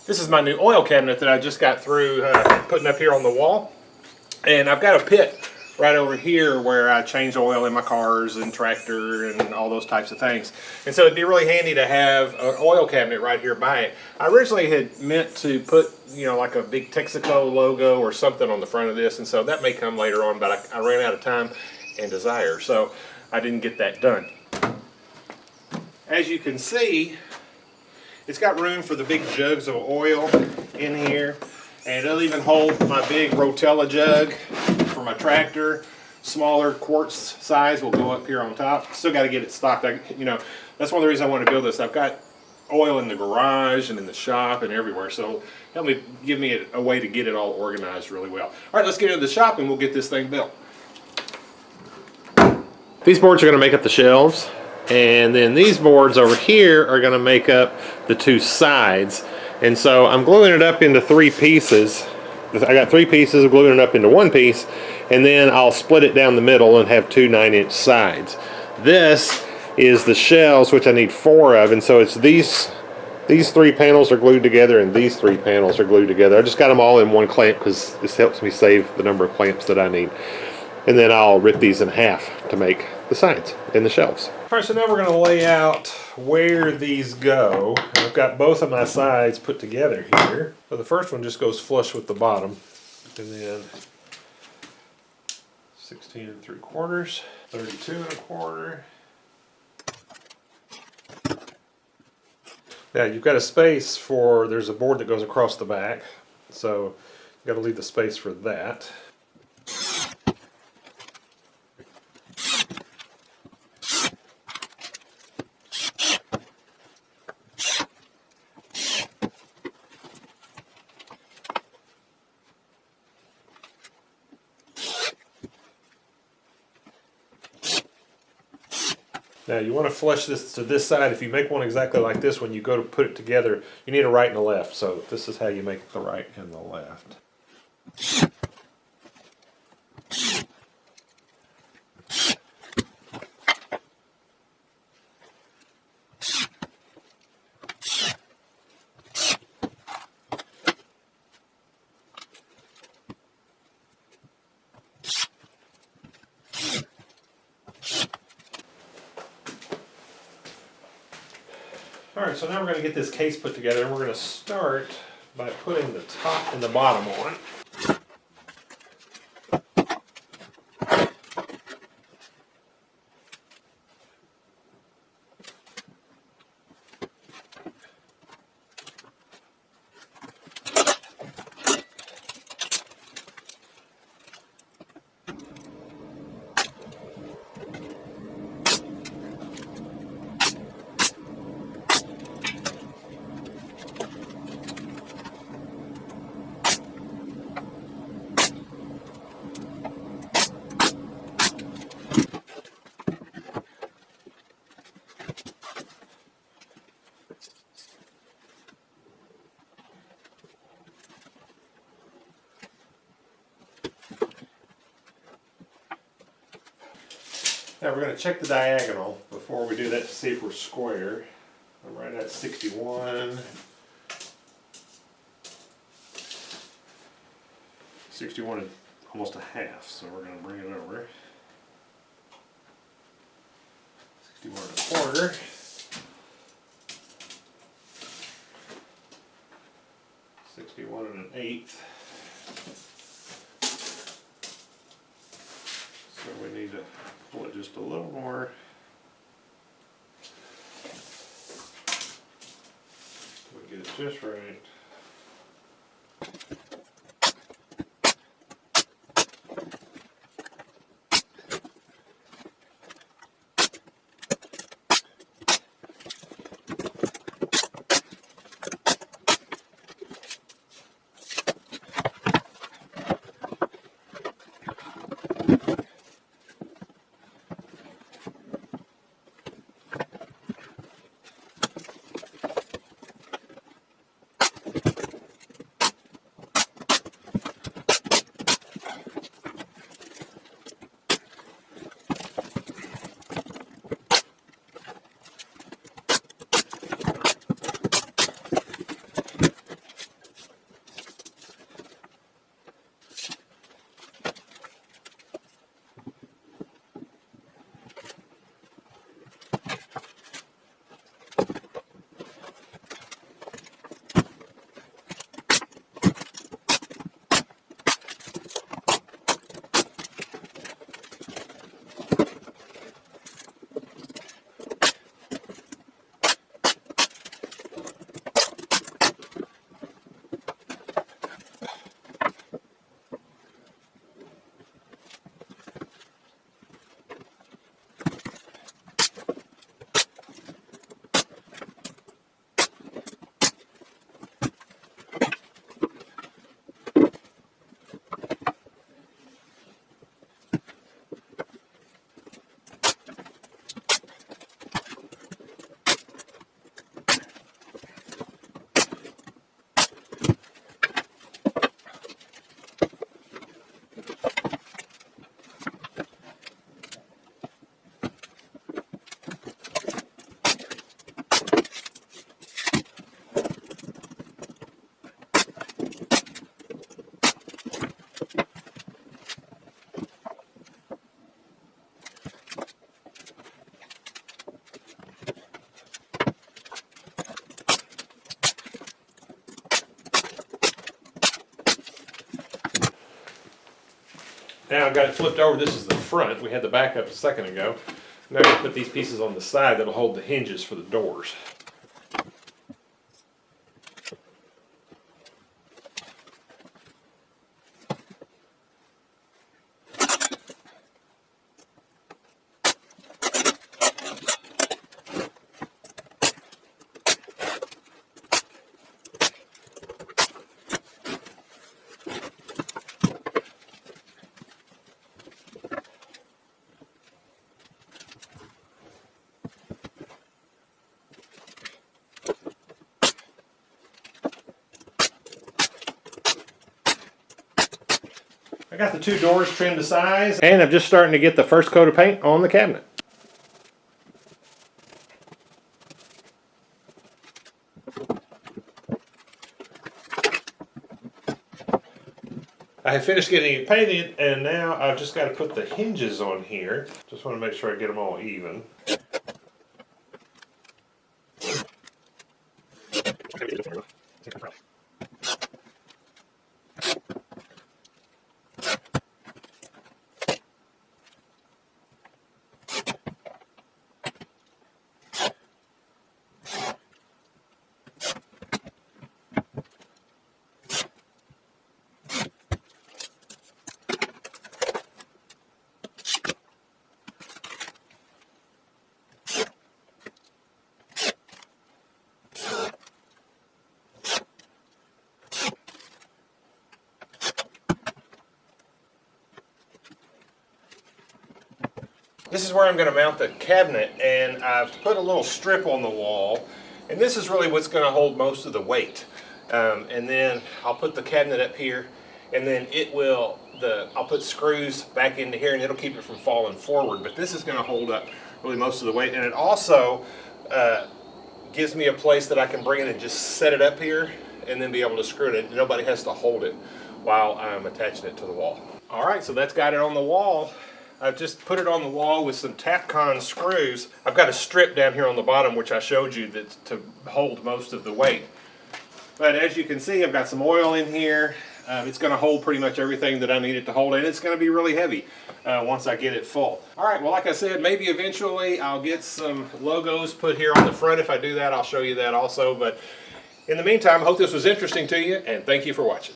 This is my new oil cabinet that I just got through putting up here on the wall. And I've got a pit right over here where I change oil in my cars and tractor and all those types of things. And so it'd be really handy to have an oil cabinet right here by it. I originally had meant to put, you know, like a big Texaco logo or something on the front of this, and so that may come later on, but I ran out of time and desire, so I didn't get that done. As you can see, it's got room for the big jugs of oil in here, and it'll even hold my big Rotella jug for my tractor. Smaller quartz size will go up here on top. Still got to get it stocked. You know, that's one of the reasons I want to build this. I've got oil in the garage and in the shop and everywhere, so give me a way to get it all organized really well. All right, let's get into the shop and we'll get this thing built. These boards are going to make up the shelves. And then these boards over here are going to make up the two sides. And so I'm gluing it up into 3 pieces. I got 3 pieces, I'm gluing it up into 1 piece, and then I'll split it down the middle and have 2 9-inch sides. This is the shelves, which I need 4 of, and so it's these 3 panels are glued together and these 3 panels are glued together. I just got them all in one clamp because this helps me save the number of clamps that I need. And then I'll rip these in half to make the sides and the shelves. All right, so now we're going to lay out where these go. I've got both of my sides put together here. So the first one just goes flush with the bottom, and then 16 3/4, 32 1/4. Now you've got a space for, there's a board that goes across the back, so you've got to leave the space for that. Now you want to flush this to this side. If you make one exactly like this, when you go to put it together, you need a right and a left. So this is how you make the right and the left. Alright, so now we're going to get this case put together, and we're going to start by putting the top and the bottom on. Now we're going to check the diagonal before we do that to see if we're square. I'm right at 61. 61 and almost a half, so we're going to bring it over. 61 1/4. 61 1/8. So we need to pull it just a little more. We'll get it just right. Now I've got it flipped over. This is the front. We had the back up a second ago. Now I'm going to put these pieces on the side that'll hold the hinges for the doors. I got the two doors trimmed to size, and I'm just starting to get the first coat of paint on the cabinet. I have finished getting it painted, and now I've just got to put the hinges on here. Just want to make sure I get them all even. This is where I'm going to mount the cabinet, and I've put a little strip on the wall, and this is really what's going to hold most of the weight. And then I'll put the cabinet up here, and then I'll put screws back into here, and it'll keep it from falling forward. But this is going to hold up really most of the weight, and it also gives me a place that I can bring it and just set it up here, and then be able to screw it in. Nobody has to hold it while I'm attaching it to the wall. All right, so that's got it on the wall. I've just put it on the wall with some Tapcon screws. I've got a strip down here on the bottom, which I showed you, that's to hold most of the weight. But as you can see, I've got some oil in here. It's going to hold pretty much everything that I need it to hold, and it's going to be really heavy once I get it full. All right, well, like I said, maybe eventually I'll get some logos put here on the front. If I do that, I'll show you that also. But in the meantime, I hope this was interesting to you, and thank you for watching.